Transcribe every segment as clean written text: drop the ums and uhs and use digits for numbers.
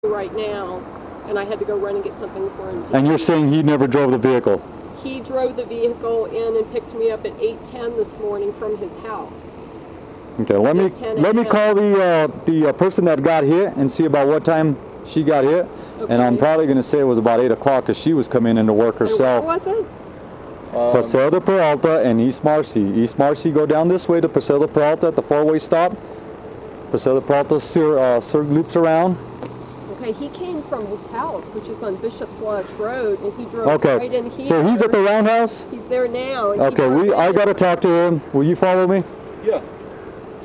right now, and I had to go run and get something for him to And you're eat. saying he never drove the vehicle? He drove the vehicle in and picked me up at 8:10 this morning from his house. Okay, let me call the person that got hit and see about what time she got hit. Okay. And I'm probably going to say it was about 8 o'clock because she was coming into work herself. And where was it? Paseo de Perlata and East Marcy. East Marcy, go down this way to Paseo de Perlata at the four-way stop. Paseo de Perlata loops around. Okay, he came from his house, which is on Bishop's Lodge Road, and he drove right in here. So he's at the roundhouse? He's there now. Okay, I got to talk to him. Will you follow me? Yeah.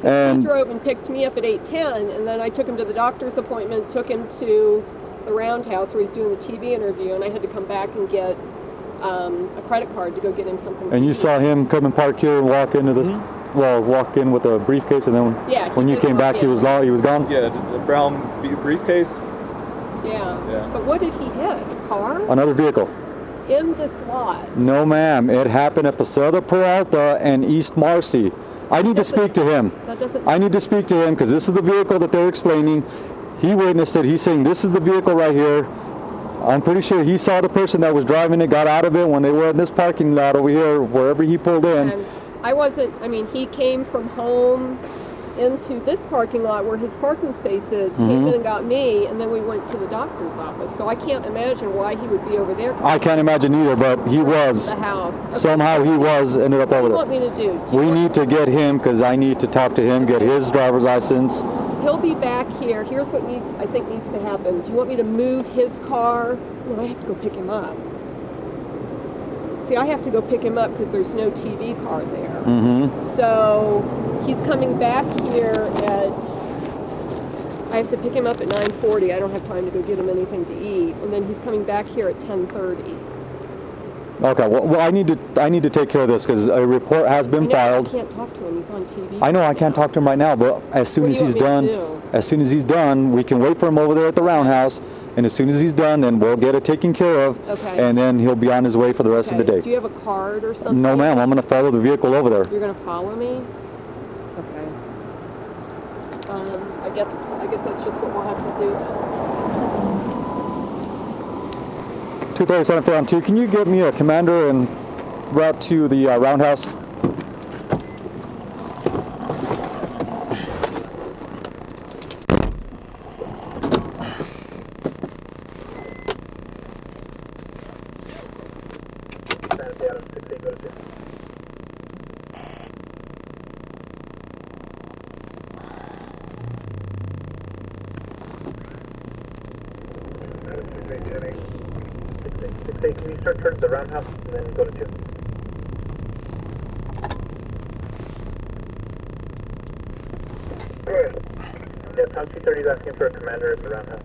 And he drove and picked me up at 8:10, and then I took him to the doctor's appointment, took him to the roundhouse where he's doing the TV interview, and I had to come back and get a credit card to go get him something. And you saw him come and park here and walk into this, walk in with a briefcase, and then when you came back, he was gone? Yeah, the brown briefcase. Yeah. But what did he hit? A car? Another vehicle. In this lot? No, ma'am. It happened at Paseo de Peralta and East Marcy. I need to speak to him. I need to speak to him because this is the vehicle that they're explaining. He witnessed it. He's saying this is the vehicle right here. I'm pretty sure he saw the person that was driving it, got out of it when they were in this parking lot over here, wherever he pulled in. And he came from home into this parking lot where his parking space is, came in and got me, and then we went to the doctor's office. So I can't imagine why he would be over there. I can't imagine either, but he was. The house. Okay. Somehow he ended up over there. What do you want me to do? We need to get him because I need to talk to him, get his driver's license. He'll be back here. Here's what I think needs to happen. Do you want me to move his car? No, I have to go pick him up. See, I have to go pick him up because there's no TV car there. So he's coming back here I have to pick him up at 9:40. I don't have time to go get him anything to eat. And then he's coming back here at 10:30. Okay, well I need to take care of this because a report has been filed. I can't talk to him. He's on TV. I know I can't talk to him right now, but as soon as he's done, we can wait for him over there at the roundhouse. And as soon as he's done, then we'll get it taken care of. Okay. And then he'll be on his way for the rest of the day. Do you have a card or something? No, ma'am. I'm going to follow the vehicle over there. You're going to follow me? Okay. I guess that's just what we'll have to do then. 237 Fairham 2. Can you get me a commander and route to the roundhouse? Can you start towards the roundhouse and then go to 2? Go ahead. Yeah, Tom 230 is asking for a commander at the roundhouse.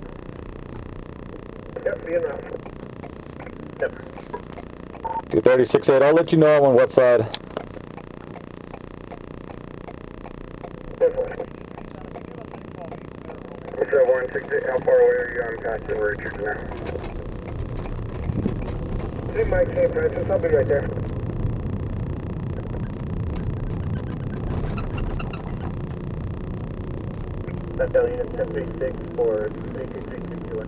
Yep, be in route. Yep. 236-8, I'll let you know I'm on what side. Go for it. What's up, 168? How far away are you on past Richardson now? Hey, Mike, St. Francis, I'll be right there. That's unit 1036 for 32361.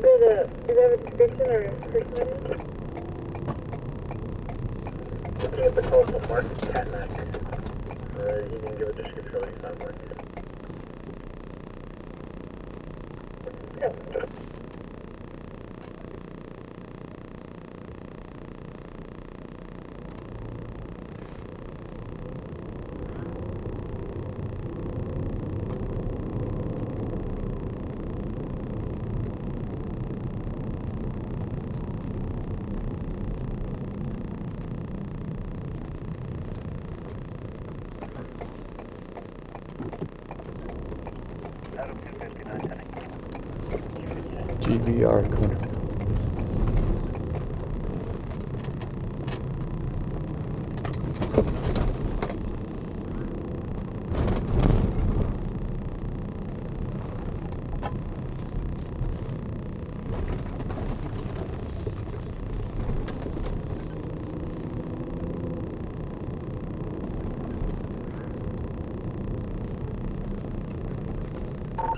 Is that a description or a person? Looking at the call from Marcy Catnack. He didn't give a description of what he found Marcy. GVR corner.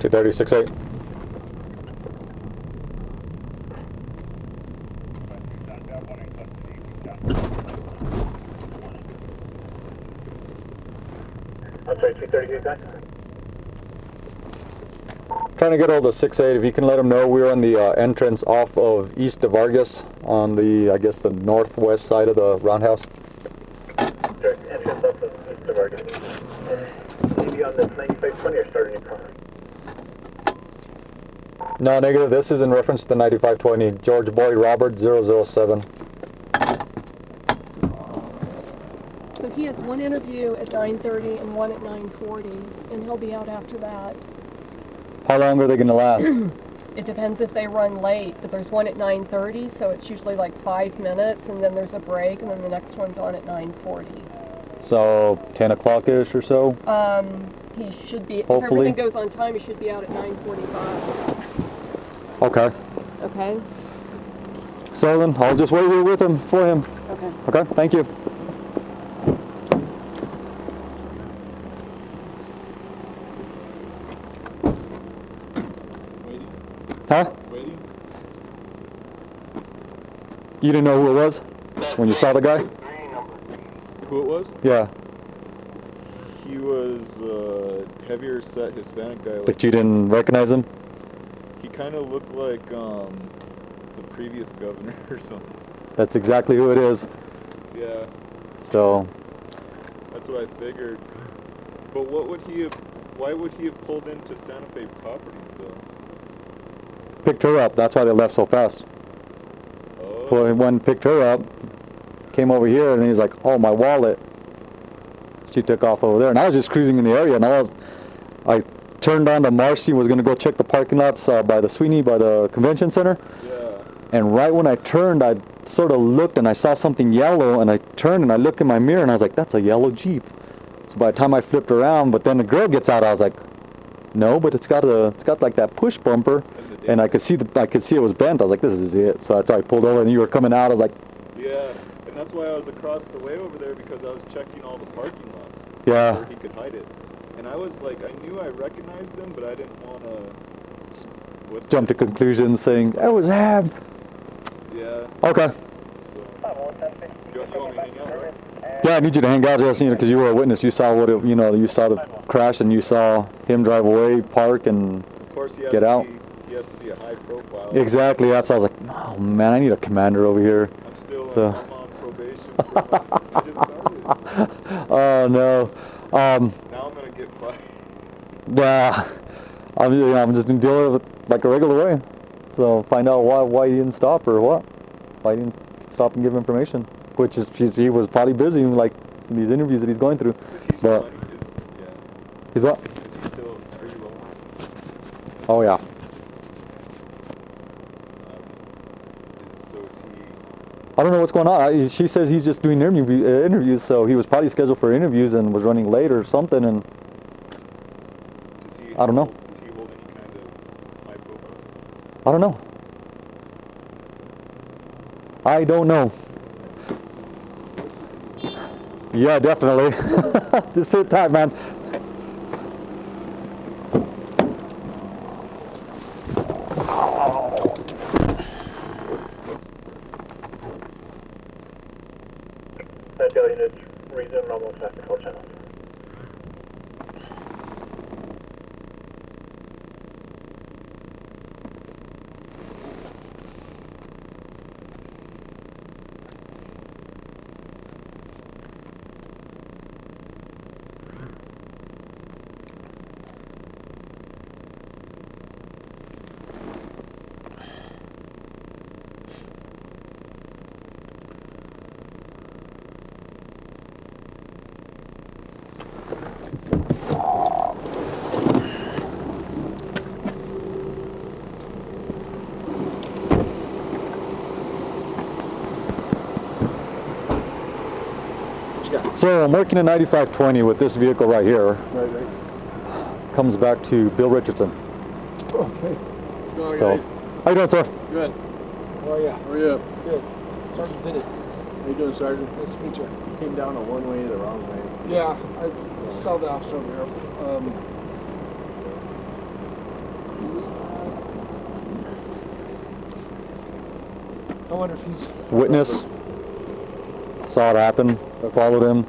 Two 36.8. I'm sorry, 238 back. Trying to get hold of 6.8. If you can let him know, we're on the entrance off of East of Vargas on the, I guess, the northwest side of the roundhouse. Sure, entrance off of East of Vargas. Maybe on this 9520 or starting a car. No, negative. This is in reference to the 9520. George Boyd Robert 007. So he has one interview at 9:30 and one at 9:40, and he'll be out after that. How long are they going to last? It depends if they run late, but there's one at 9:30, so it's usually like 5 minutes, and then there's a break, and then the next one's on at 9:40. So 10 o'clock-ish or so? He should be, Hopefully. if everything goes on time, he should be out at 9:45. Okay. Okay? So then, I'll just wait here with him, for him. Okay. Okay, thank you. Huh? Waiting? You didn't know who it was when you saw the guy? Who it was? Yeah, He was a heavier set Hispanic guy. Like, but you didn't recognize him? he kind of looked like the previous governor or something. That's exactly who it is. Yeah, So, that's what I figured. But what would he have? Why would he have pulled into Santa Fe Properties though? picked her up. That's why they left so fast. Oh. So he went and picked her up, came over here, and then he's like, oh, my wallet. She took off over there. And I was just cruising in the area, and I turned on to Marcy, was going to go check the parking lots by the Sweeney, by the convention center. Yeah. And right when I turned, I sort of looked, and I saw something yellow, and I turned, and I looked in my mirror, and I was like, that's a yellow Jeep. So by the time I flipped around, but then the girl gets out, I was like, no, but it's got like that push bumper, and I could see it was bent. I was like, this is it. So that's why I pulled over, and you were coming out. I was like, Yeah, and that's why I was across the way over there, because I was checking all the parking lots yeah. where he could hide it. And I was like, I knew I recognized him, but I didn't want to Jump to conclusions saying, that was him. Yeah. Okay. So, you want me to hang out, right? Yeah, I need you to hang out just, because you were a witness. You saw you saw the crash, and you saw him drive away, park, and Of course, he has get to out. He has to be a high profile. Exactly. That's why I was like, oh man, I need a commander over here. I'm still So. I'm on probation. I just started. Oh no. Now I'm gonna get fired. Yeah. I'm just gonna deal with it like a regular way. So find out why he didn't stop or what. Why he didn't stop and give information. Which is he was probably busy like in these interviews that he's going through. Is he still? But Yeah. he's what? Is he still? Are you rolling? Oh yeah. So is he? I don't know what's going on. She says he's just doing interviews, so he was probably scheduled for interviews and was running late or something. And Does he? I don't know. Does he hold any kind of high profile? I don't know. I don't know. Yeah, definitely. Just sit tight, man. past control channels. So I'm working at 9520 with this vehicle right here. Right. Comes back to Bill Richardson. Okay. What's going on, So, guys? how you doing, sir? Good. How are you? How are you? Good. Sergeant Fitted. How you doing, Sergeant? Nice to meet you. Came down a one way the wrong way. Yeah, I saw the officer over here. I wonder if he's Witness. Saw it happen. Followed him.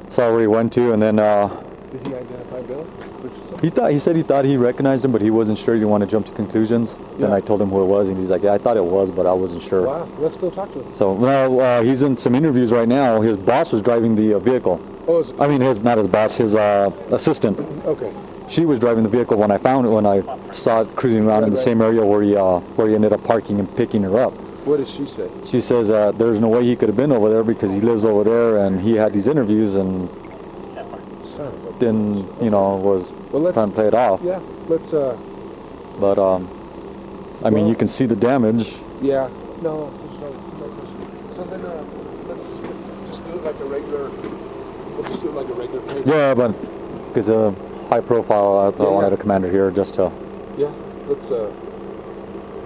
Saw where he went to, and then Did he identify Bill Richardson? he said he thought he recognized him, but he wasn't sure. He didn't want to jump to conclusions. Then Yeah. I told him who it was, and he's like, "Yeah, I thought it was, but I wasn't sure." Wow. Let's go talk to him. So now he's in some interviews right now. His boss was driving the vehicle. Oh, I mean, not his boss, his assistant. okay. She was driving the vehicle when I found it, when I saw it cruising around in the Right. same area where he ended up parking and picking her up. What does she say? She says there's no way he could have been over there because he lives over there and he had these interviews and Son of a then, was Well, let's. trying to play it off. Yeah. Let's. But, I mean, Well- you can see the damage. Yeah. No. There's no question. So then, let's just do it like a regular. We'll just do it like a regular case. Yeah, but because high profile, I Yeah, wanted yeah. a commander here just to. Yeah. Let's. I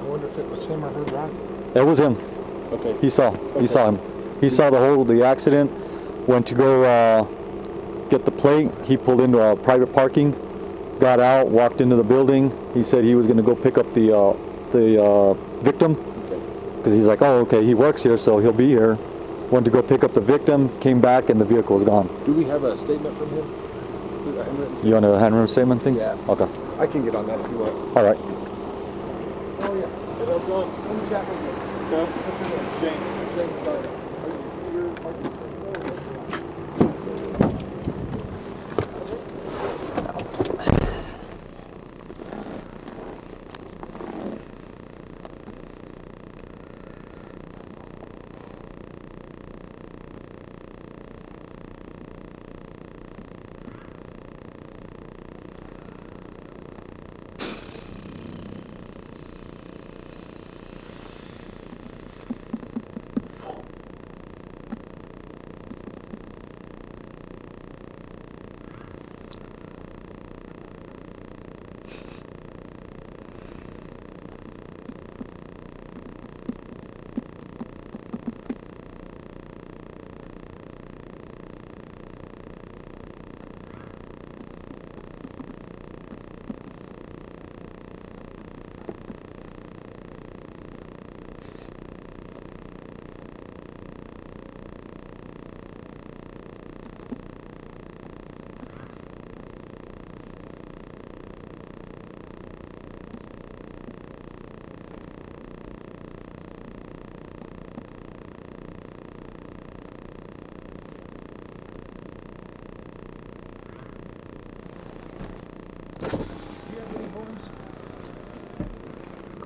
wonder if it was him or her driving. It was him. Okay. He saw him. He saw the accident. Went to go get the plate. He pulled into a private parking. Got out. Walked into the building. He said he was going to go pick up the victim Okay. because he's like, oh, okay, he works here, so he'll be here. Went to go pick up the victim. Came back and the vehicle was gone. Do we have a statement from him? A handwritten statement? You want a handwritten statement thing? Yeah. Okay. I can get on that if you want. All right. Oh yeah. Hey, how's it going? Let me chat with you. Okay. What's your name? Shane. James Gardner. You're parking.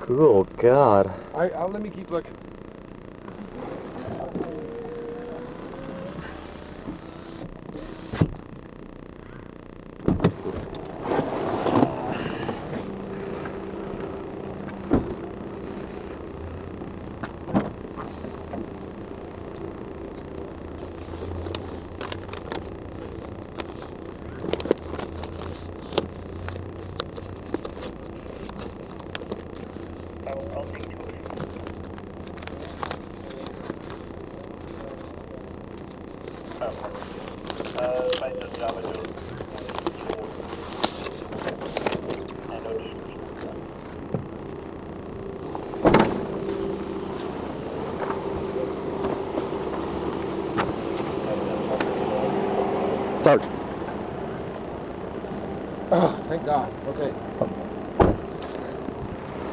Cool. God. I'll let me keep looking. Sarge. Oh, thank God. Okay.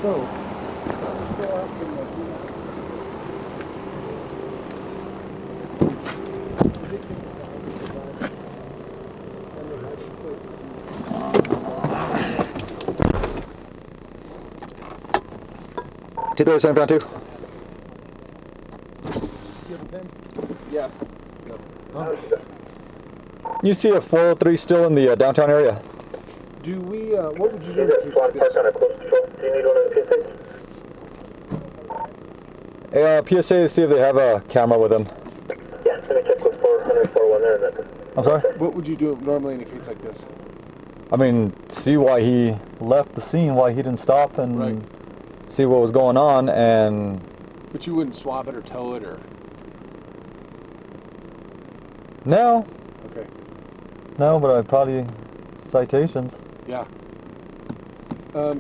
So, still asking the T37 pound 2. Yeah. You see a 403 still in the downtown area? Do we, what would you do You in a got case squad like park this? on a close patrol. Do you need one of the P6? Hey, PSA to see if they have a camera with them. Yeah, let me check with 441 there. And then I'm sorry? What would you do normally in a case like this? I mean, see why he left the scene, why he didn't stop and Right. see what was going on, and But you wouldn't swab it or tow it or... no, Okay. no, but I'd probably citations. Yeah.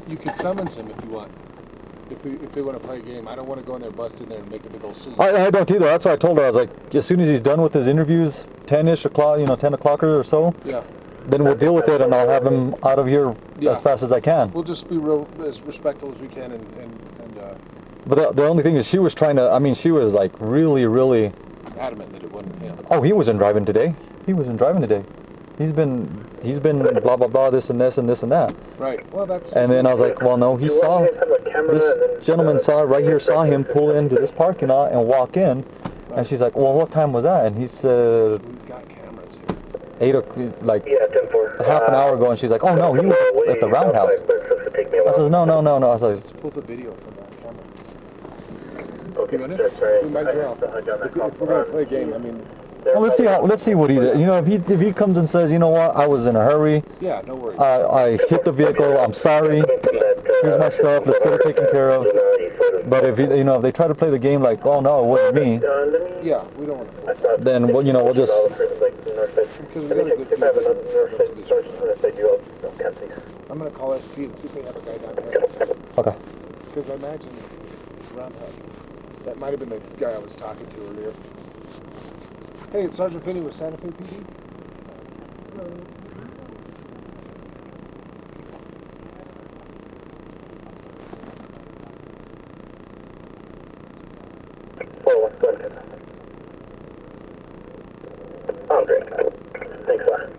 You could summons him if you want. If they want to play a game. I don't want to go in there, bust in there, and make a big old scene. I don't either. That's what I told her. I was like, as soon as he's done with his interviews, 10-ish o'clock, 10 o'clock or so, Yeah. then we'll deal with it, and I'll have him out of here Yeah. as fast as I can. We'll just be real as respectful as we can and But the only thing is, she was trying to. I mean, she was like really, really. adamant that it wasn't him. Oh, he wasn't driving today. He wasn't driving today. He's been blah blah blah, this and this and this and that. Right. Well, that's... And then I was like, well, no, he saw. This gentleman saw him pull into this parking lot and walk in, and she's like, well, what time was that? And he said We've got cameras here. 8 o'clock, like yeah, 10-4. half an hour ago, and she's like, oh no, he was at the roundhouse. I says, no. I was like, Let's pull the video from that camera. Okay, You want it? that's right. We might as well. If we're going to play a game, I mean... well, let's see what he did. If he comes and says, you know what, I was in a hurry, Yeah, no worries. I hit the vehicle, I'm sorry, here's my stuff, let's get it taken care of. But if if they try to play the game like, oh no, it wasn't me, Yeah, we don't want to... then we'll just. Because we got a good I'm going to call SP and see if they have a guy down here. Okay. Because I imagine Roundhouse. That might have been the guy I was talking to earlier. Hey, it's Sergeant Finney with Santa Fe PD. Oh, great. Thanks a lot.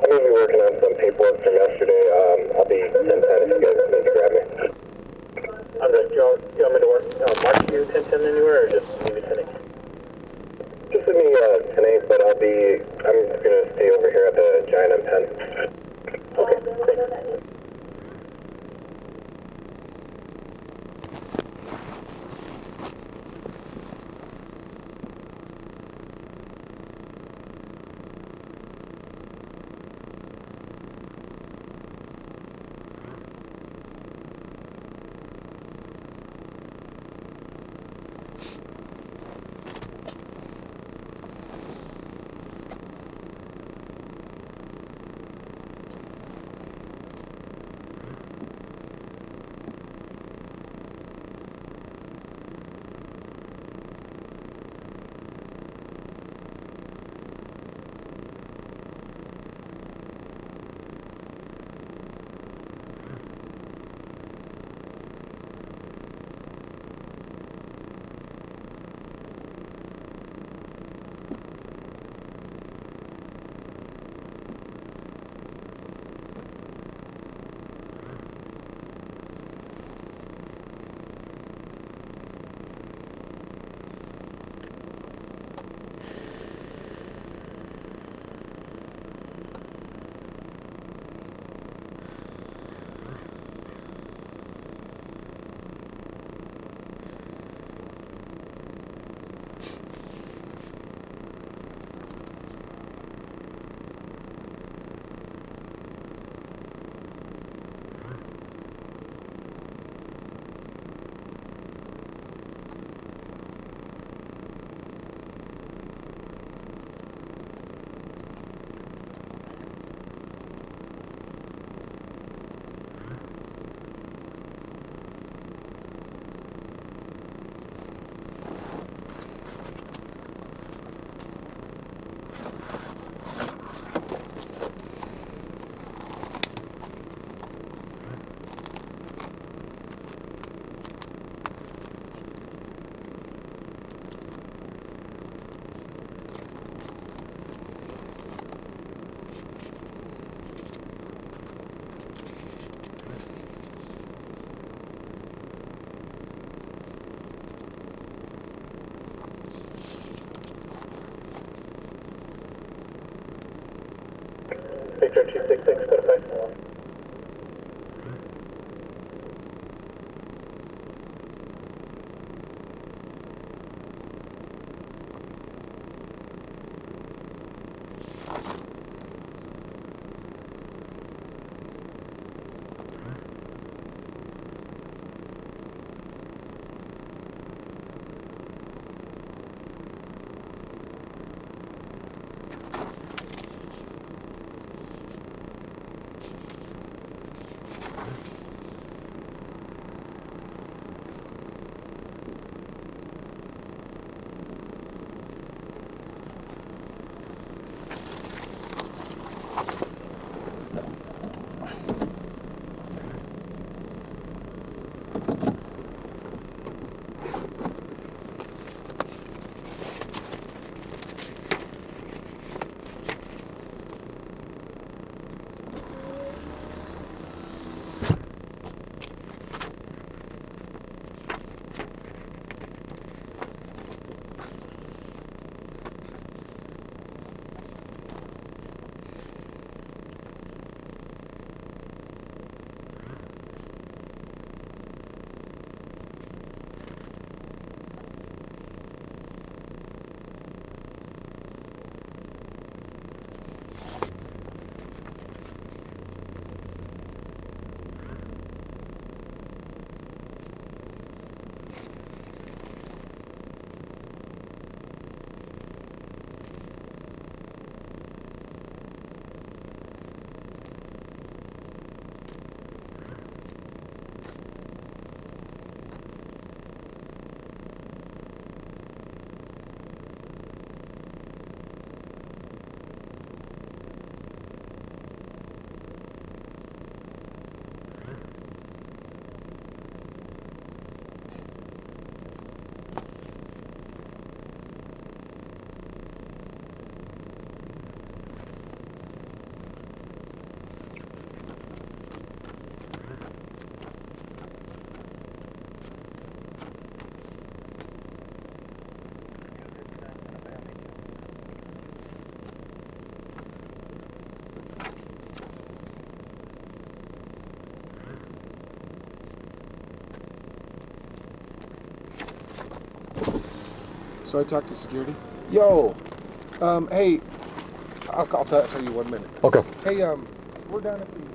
I'm going to be working on some paperwork from yesterday. I'll be 10-10 if you guys need to grab me. Do you want me to work, mark you 10-10 anywhere, or just leave it 10-8? Just leave me 10-8, but I'm just going to stay over here at the Giant M10. Okay, thanks. Victor 266, code 5. So I talked to security. Yo, hey, I'll tell you 1 minute. Okay. Hey, we're down at the.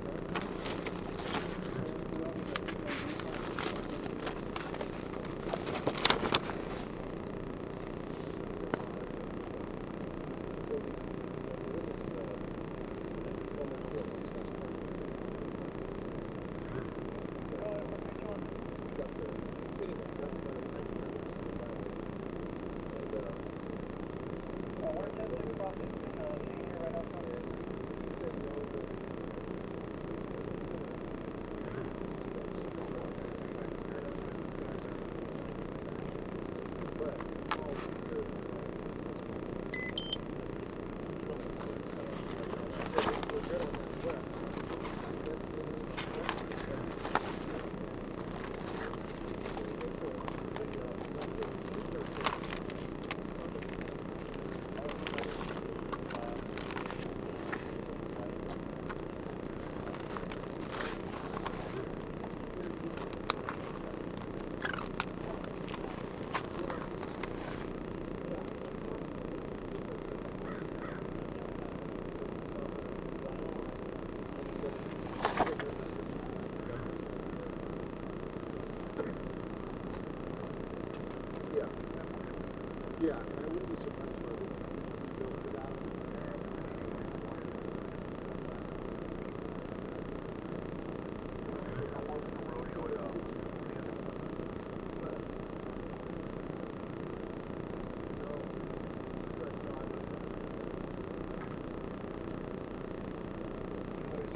Yeah, and I wouldn't be surprised if I wouldn't see Bill get out of it.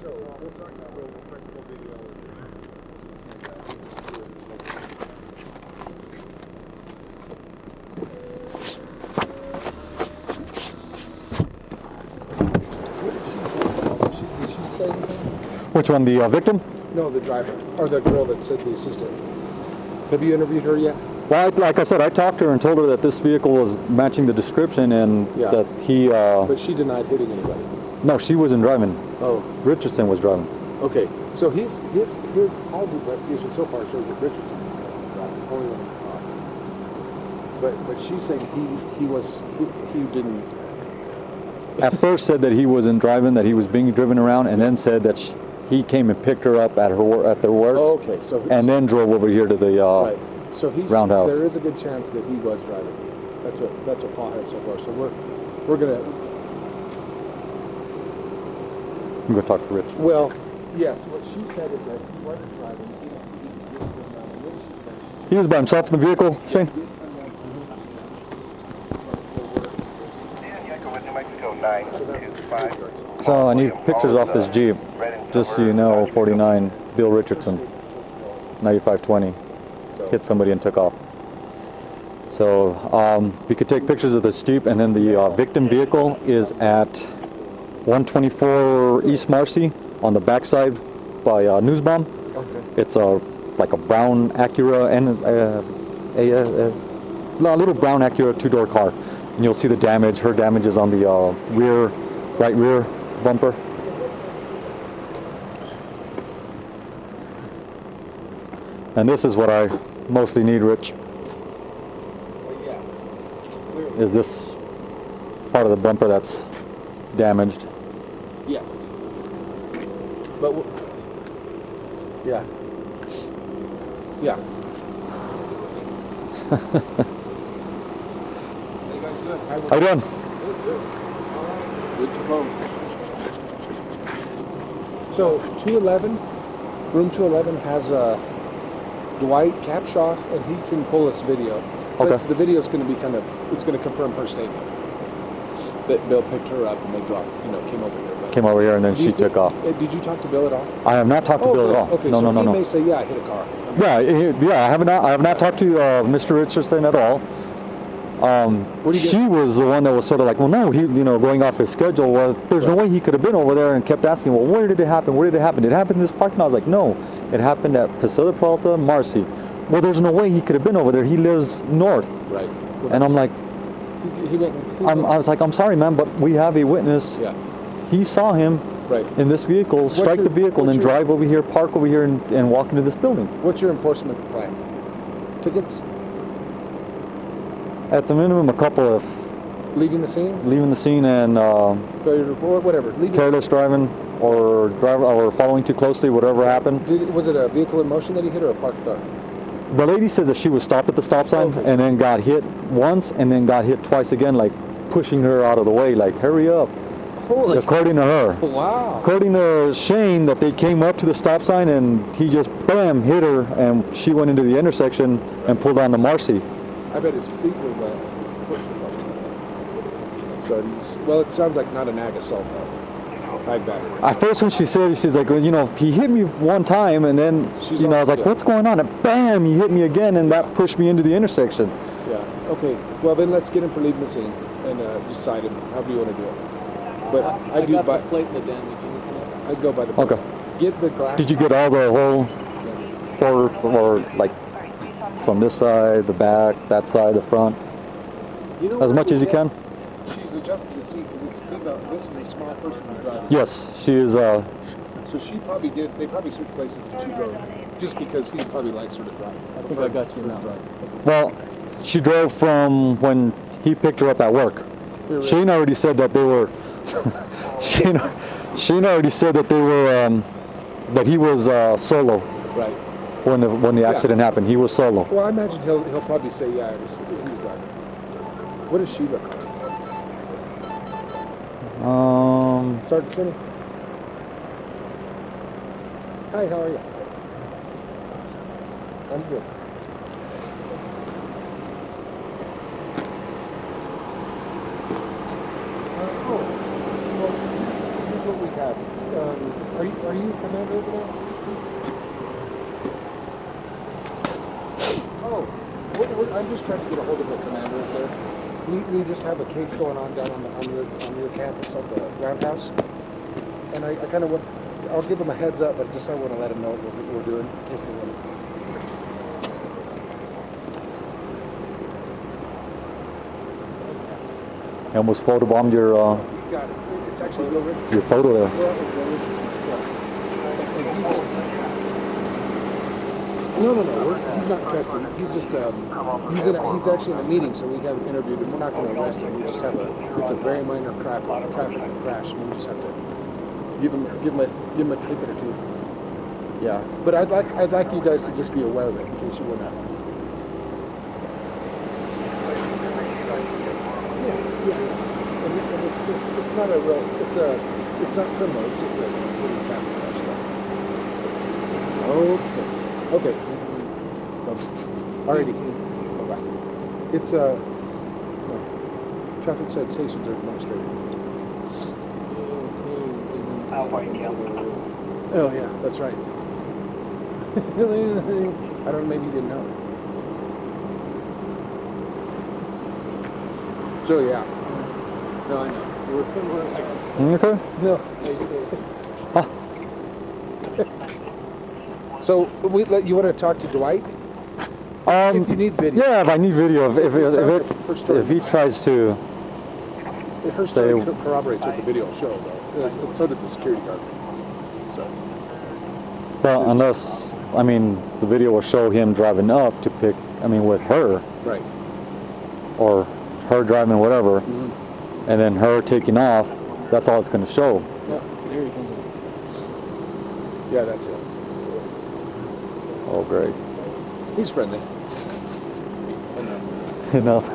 So we'll talk to Bill. We'll try to pull video. Which one, the victim? No, the driver. Or the girl that said the assistant. Have you interviewed her yet? Well, like I said, I talked to her and told her that this vehicle was matching the description and Yeah. that he... But she denied hitting anybody. No, she wasn't driving. Oh, Richardson was driving. okay. So his Paul's investigation so far shows that Richardson was driving, only one in the car. But she's saying he didn't. At first said that he wasn't driving, that he was being driven around, and then said that he came and picked her up at their work. Oh, okay. So and then drove over here to the right. So roundhouse. There is a good chance that he was driving. That's what Paul has so far. So we're gonna. I'm gonna talk to Rich. Well, yes. What she said is that he wasn't driving. He was by himself in the vehicle, Shane? So I need pictures off this Jeep, just so you know. 49 Bill Richardson, 9520, hit somebody and took off. So we could take pictures of this Jeep, and then the victim vehicle is at 124 East Marcy on the backside by Newsbomb. Okay. It's like a brown Acura and a little brown Acura two-door car, and you'll see the damage. Her damage is on the right rear bumper. And this is what I mostly need, Rich. Yes. Is this part of the bumper that's damaged? Yes. But yeah. Yeah. How you guys doing? How you doing? It's good to come. So 211, room 211 has Dwight Capshaw, and he can pull this video. Okay. But the video is going to be it's going to confirm her statement that Bill picked her up and they came over here. But Came over here and then she took off. Did you talk to Bill at all? I have not talked to Bill at all. Okay, No, so no. he may say, yeah, I hit a car. Yeah, I have not talked to Mr. Richardson at all. She was the one that was sort of like, well, no, he, going off his schedule. Well, there's no way he could have been over there, and kept asking, well, where did it happen? Where did it happen? Did it happen in this parking lot? I was like, no, it happened at Paseo, Perlata, Marcy. Well, there's no way he could have been over there. He lives north. Right. Well, And I'm like, I was like, I'm sorry, man, but we have a witness. Yeah. He saw him Right. in this vehicle, strike the vehicle, and then drive over here, park over here, and walk into this building. What's your enforcement plan? Tickets? At the minimum, a couple of Leaving the scene? leaving the scene and Failure to report? Whatever. Leaving careless driving or following too closely, whatever happened. Was it a vehicle in motion that he hit or a parked car? The lady says that she was stopped at the stop sign Okay. and then got hit once and then got hit twice again, like pushing her out of the way, like hurry up. Holy. According to her. Wow. According to Shane, that they came up to the stop sign and he just bam hit her, and she went into the intersection and pulled on to Marcy. I bet his feet were wet. His foot so, well, it sounds like not an ag assault though. Tag back. At first when she said, she's like, well, he hit me one time, and then, I was like, what's going on? And bam, he hit me again, and that pushed me into the intersection. Yeah. Okay. Well, then let's get him for leaving the scene and just cite him. However you want to do it. But I do got by the plate and the damage. Anything else? I'd go by the Okay. Get the glass. Did you get all the whole, or like from this side, the back, that side, the front, as much as you can? She's adjusted the seat because it's a female. This is a small person who's driving. Yes, she is. So she probably did. They probably switched places and she drove, just because he probably likes her to drive. I think I got you now. Well, she drove from when he picked her up at work. Shane already said that they were. Shane already said that they were. That he was solo. Right. When the accident happened, he was solo. Well, I imagine he'll probably say, yeah, he was driving. What does she look like? Sergeant Finney. Hi, how are you? I'm good. Well, here's what we have. Are you commander over there? Oh, I'm just trying to get a hold of the commander over there. We just have a case going on down on your campus at the roundhouse, and I kind of want. I'll give them a heads up, but just I want to let them know what we're doing in case they want. You almost photobombed your. You got it. It's actually Bill Richardson. Your photo there. We're out with Bill Richardson's truck. No. He's not custody. He's just he's actually in a meeting, so we haven't interviewed him. We're not going to arrest him. We just have it's a very minor traffic crash, and we just have to give him a ticket or two. Yeah, but I'd like you guys to just be aware of it in case you were not. And it's not a real it's not criminal. It's just a little traffic crash. Okay. Alrighty. Bye-bye. It's traffic citations are administrative. Oh yeah, that's right. I don't. Maybe you didn't know. So yeah. No, I know. Okay. No. So you want to talk to Dwight? If you need video. Yeah, if I need video, if he tries to. Her story corroborates what the video will show, though. And so did the security guard. So. Well, unless, I mean, the video will show him driving up to pick, with her. Right. Or her driving whatever. Mm-hmm. And then her taking off. That's all it's going to show. Yeah, there he comes in. Yeah, that's it. Oh, great. He's friendly. Enough.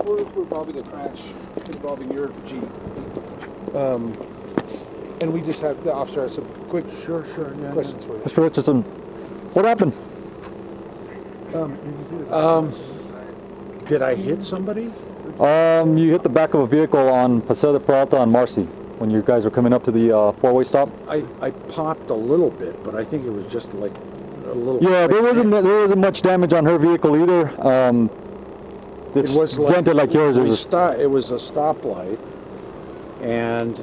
We're involving a crash involving your Jeep. And we just have, the officer has some quick questions for you. Mr. Richardson, what happened? Did I hit somebody? You hit the back of a vehicle on Paseo de Perlata on Marcy when you guys were coming up to the four-way stop. I popped a little bit, but I think it was just like a little. Yeah, there wasn't much damage on her vehicle either. It's It was dented like yours. It was a stoplight, and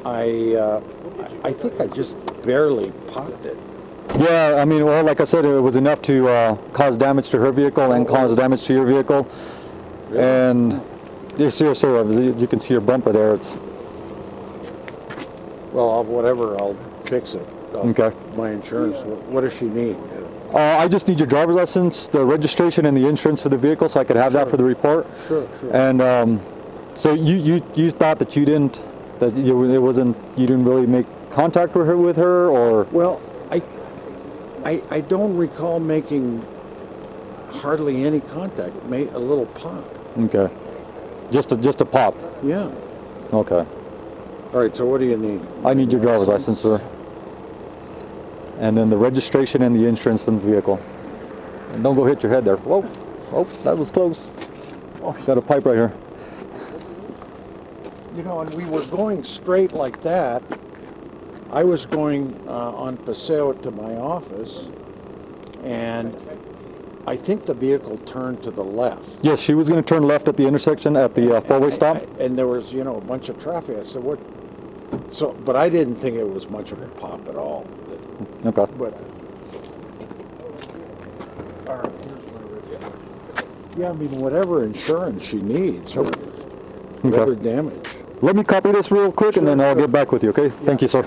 I think I just barely popped it. Yeah, well, like I said, it was enough to cause damage to her vehicle and cause damage to your vehicle. Really? And you see her, sir, you can see your bumper there. It's Well, whatever, I'll fix it. okay. My insurance. What does she need? I just need your driver's license, the registration, and the insurance for the vehicle, so I could have that for the report. Sure. And so you thought that you didn't really make contact with her, or? Well, I don't recall making hardly any contact. Made a little pop. Okay. Just a pop. Yeah. Okay. All right. So what do you need? I need your driver's license, sir. And then the registration and the insurance from the vehicle. And don't go hit your head there. Whoa. Oh, that was close. Oh, got a pipe right here. You know, and we were going straight like that. I was going on Paseo to my office, and I think the vehicle turned to the left. Yes, she was going to turn left at the intersection at the four-way stop. And there was, a bunch of traffic. I said, what? So, but I didn't think it was much of a pop at all. Okay. But, yeah, whatever insurance she needs, or whatever damage. Let me copy this real quick, and then I'll get back with you, okay? Thank you, sir.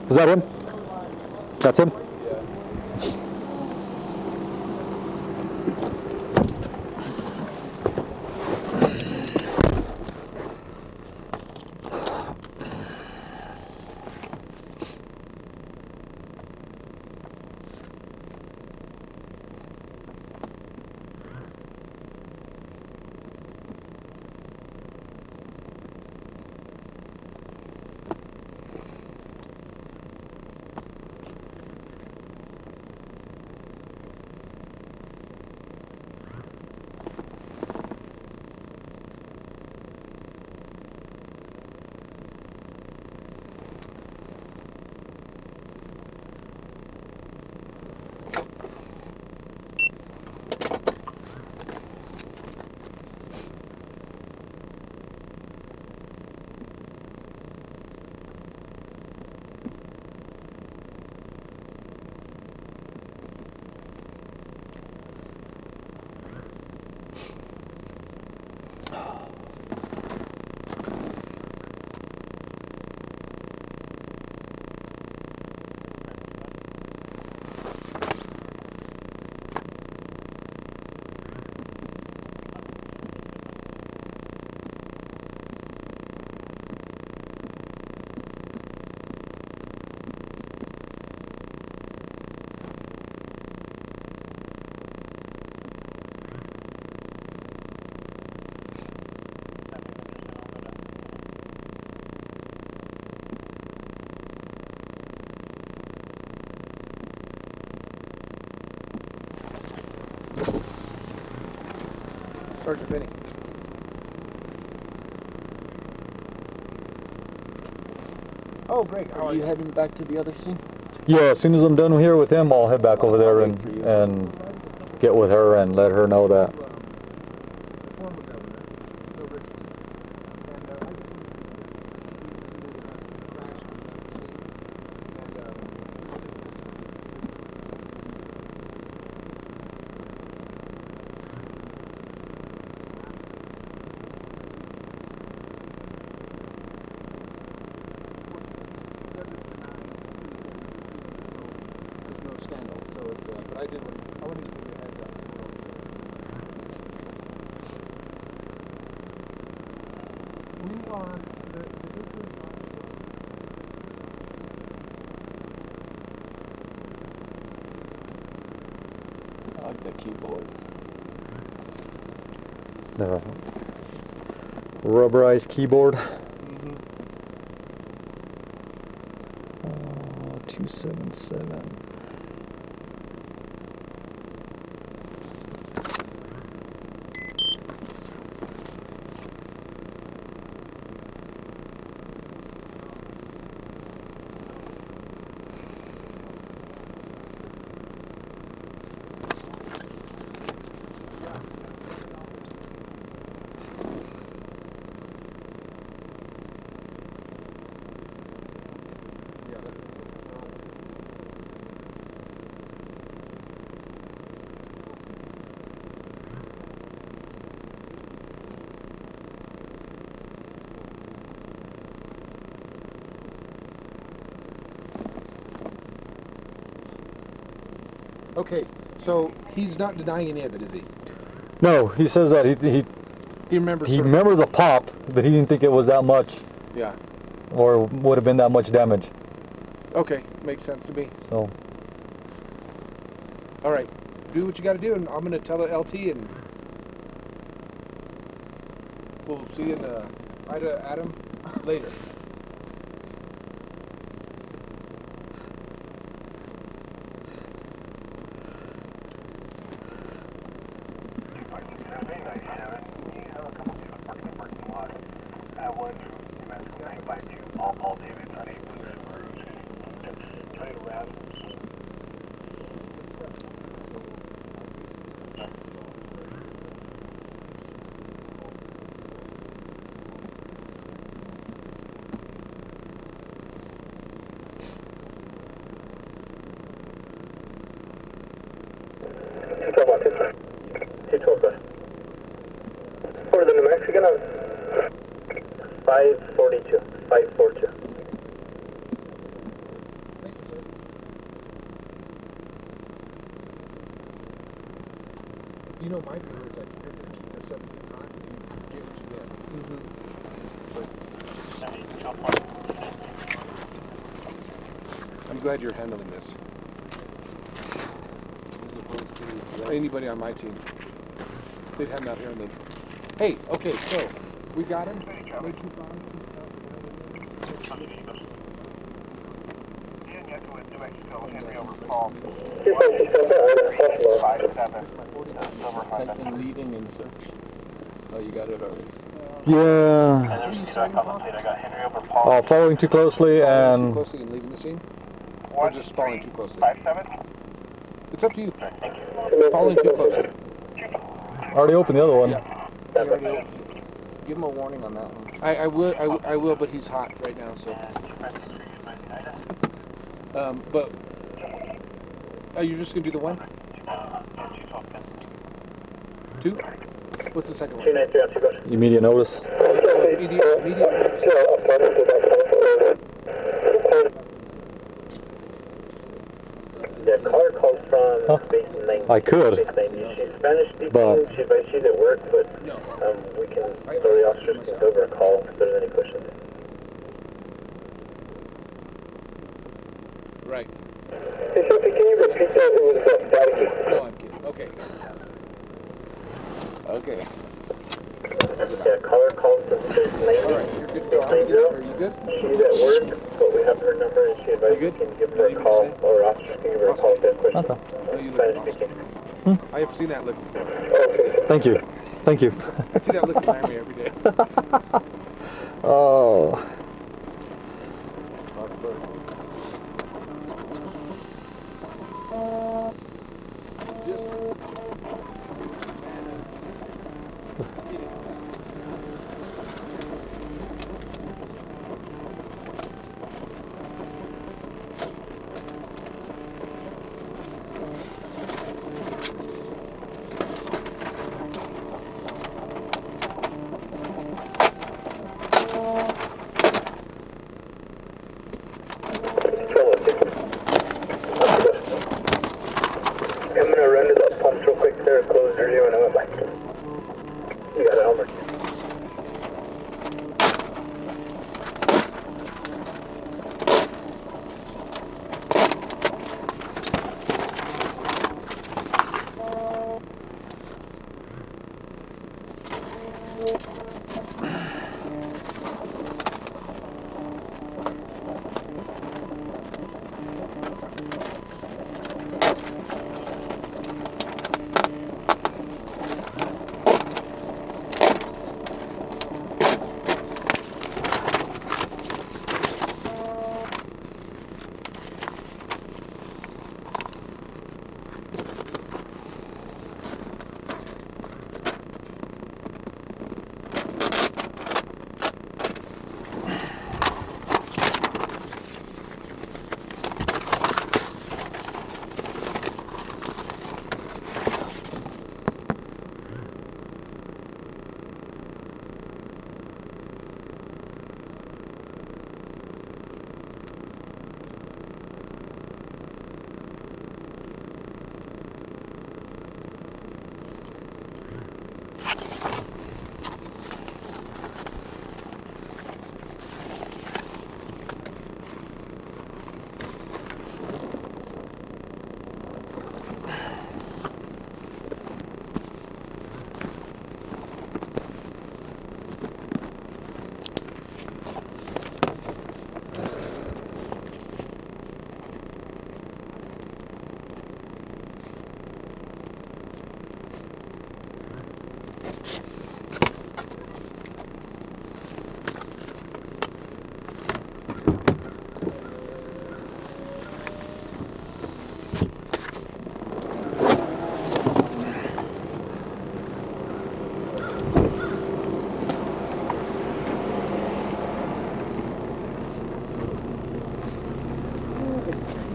Is that him? That's him? Sergeant Penny. Oh, great. How Are you heading back to the other scene? Yeah, as soon as I'm done here with him, I'll head back over there I'll wait for you. and get with her and let her know that. The former governor, Bill Richardson. And I just crash on the scene. There's no scandal, so it's but I wanted to give you a heads up. We are the difference I like the keyboard. The rubberized keyboard. 277. Okay, so he's not denying any of it, is he? No, he says that he remembers. he remembers a pop, but he didn't think it was that much Yeah. or would have been that much damage. Okay, makes sense to me. So All right, do what you got to do, and I'm gonna tell the LT, and we'll see you in Adam later. For the New Mexican on 542, 542. You know, my view is like you're gonna keep that 17 hot, and you get what you get. I'm glad you're handling this. As opposed to Anybody on my team, they'd have him out here and they'd, hey, okay, so we got him. type in leaving and search. Oh, you got it already. yeah, What are you citing, Paul? following too closely Too and closely and leaving the scene? Or just following too closely? It's up to you. Following too closely. already opened the other one. Yeah. Give him a warning on that one. I will, but he's hot right now, so. But are you just gonna do the one? Two? What's the second one? 293 on 2 goes. Immediate notice. Immediate. The caller called from Huh? Base 9. I could, Base 9. She's Spanish speaking. but- She advised she's at work, but we can, so the officers can give her a call if there's any questions. Right. Hey, Sophie, can you repeat that? It was staticky. No, I'm kidding. Okay. Okay. Yeah, caller called from Base 9. All right. You're good to go. Are you good? She's at work, but we have her number and she advised You we good? can give her a call, or officers can give her a call if they have questions. Okay. Oh, you look Spanish awesome. speaking. I have seen that look before. Oh, okay. Thank you. Thank you. I see that look behind me every day. Oh. I'm gonna run to the pumps real quick there, close your view, and I'm back. You got it, Elmer.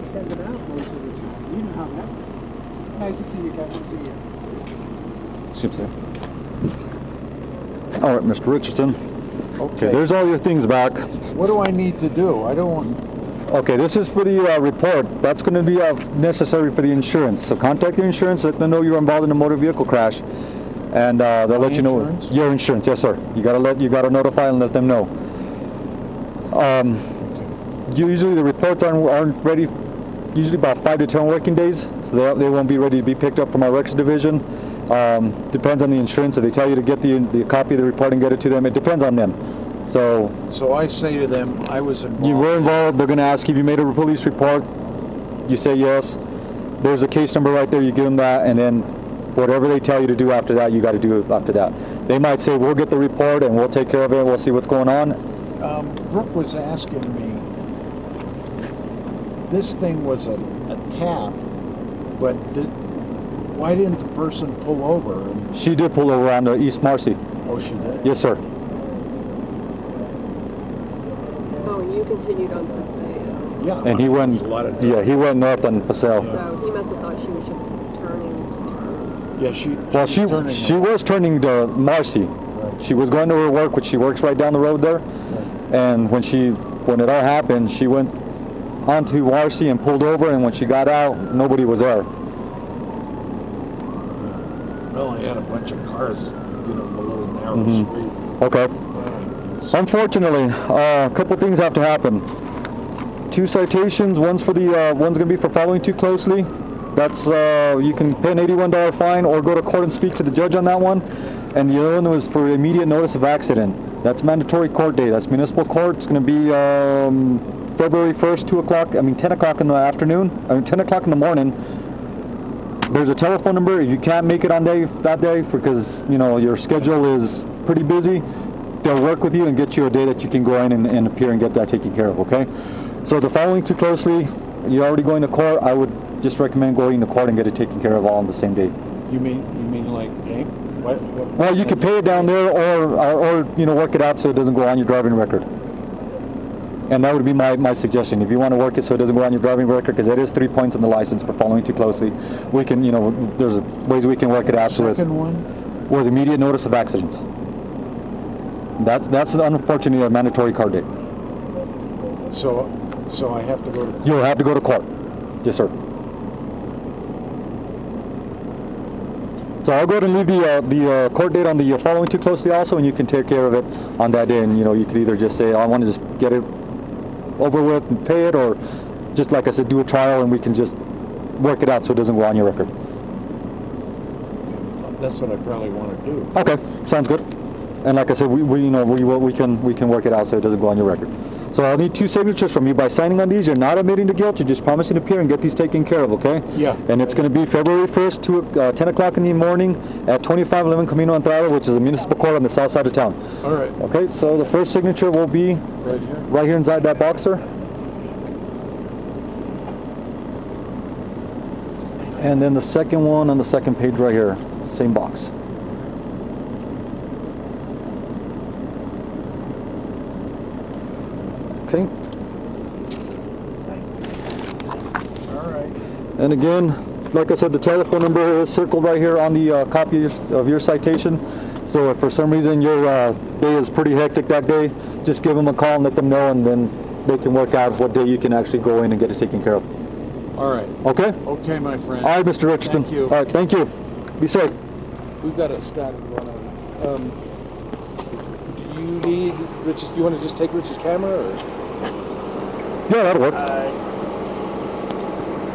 Sends it out most of the time. You know how that goes. Nice to see you, Captain. See you. Seems there. All right, Mr. Richardson. Okay. There's all your things back. What do I need to do? I don't want. Okay, this is for the report. That's going to be necessary for the insurance. So contact your insurance, let them know you're involved in a motor vehicle crash, and they'll let you know insurance? your insurance. Yes, sir. You gotta notify and let them know. Usually the reports aren't ready. Usually about 5 to 10 working days, so they won't be ready to be picked up from our records division. Depends on the insurance. If they tell you to get the copy of the report and get it to them, it depends on them. So I say to them, I was involved. you were involved. They're going to ask if you made a police report. You say yes. There's a case number right there. You give them that, and then whatever they tell you to do after that, you got to do it after that. They might say, we'll get the report and we'll take care of it. We'll see what's going on. Brooke was asking me, this thing was a tap, but why didn't the person pull over? She did pull over on East Marcy. Oh, she did? Yes, sir. Oh, and you continued on to Paseo. Yeah. And he went. A lot of He went north on Paseo. So he must have thought she was just turning to turn. Yeah, she was turning to Marcy. Right. She was going to her work, which she works right down the road there. Right. And when it all happened, she went onto Marcy and pulled over. And when she got out, nobody was there. Well, I had a bunch of cars, below the narrow street. Okay. Unfortunately, a couple things have to happen. 2 citations. One's for one's going to be for following too closely. That's you can pay an $81 fine or go to court and speak to the judge on that one. And the other one was for immediate notice of accident. That's mandatory court day. That's municipal court. It's going to be February 1st, 10 o'clock in the afternoon. 10 o'clock in the morning. there's a telephone number. If you can't make it on that day because your schedule is pretty busy, they'll work with you and get you a day that you can go in and appear and get that taken care of. Okay. So the following too closely, you're already going to court. I would just recommend going to court and get it taken care of all on the same day. You mean like pay? What? Well, you can pay it down there, or work it out so it doesn't go on your driving record. And that would be my suggestion. If you want to work it so it doesn't go on your driving record, because it is 3 points on the license for following too closely, we can, there's ways we can work it out. Second one was immediate notice of accidents. That's unfortunately a mandatory car day. So I have to go to. You'll have to go to court. Yes, sir. So I'll go ahead and leave the court date on the following too closely also, and you can take care of it on that day. And you could either just say, I want to just get it over with and pay it, or just like I said, do a trial and we can just work it out so it doesn't go on your record. That's what I probably want to do. Okay, sounds good. And like I said, we can work it out so it doesn't go on your record. So I'll need 2 signatures from you. By signing on these, you're not admitting to guilt. You're just promising to appear and get these taken care of, okay? Yeah. And it's going to be February 1st, 10 o'clock in the morning at 2511 Camino Entrada, which is a municipal court on the south side of town. All right. Okay, so the first signature will be right here inside that box, sir. And then the second one on the second page right here, same box. Okay. All right. And again, like I said, the telephone number is circled right here on the copy of your citation. So if for some reason your day is pretty hectic that day, just give them a call and let them know, and then they can work out what day you can actually go in and get it taken care of. All right. Okay? Okay, my friend. All right, Mr. Richardson. Thank you. All right, thank you. Be safe. We've got a static going on. Do you need Rich's? Do you want to just take Rich's camera, or? Yeah, that'll work.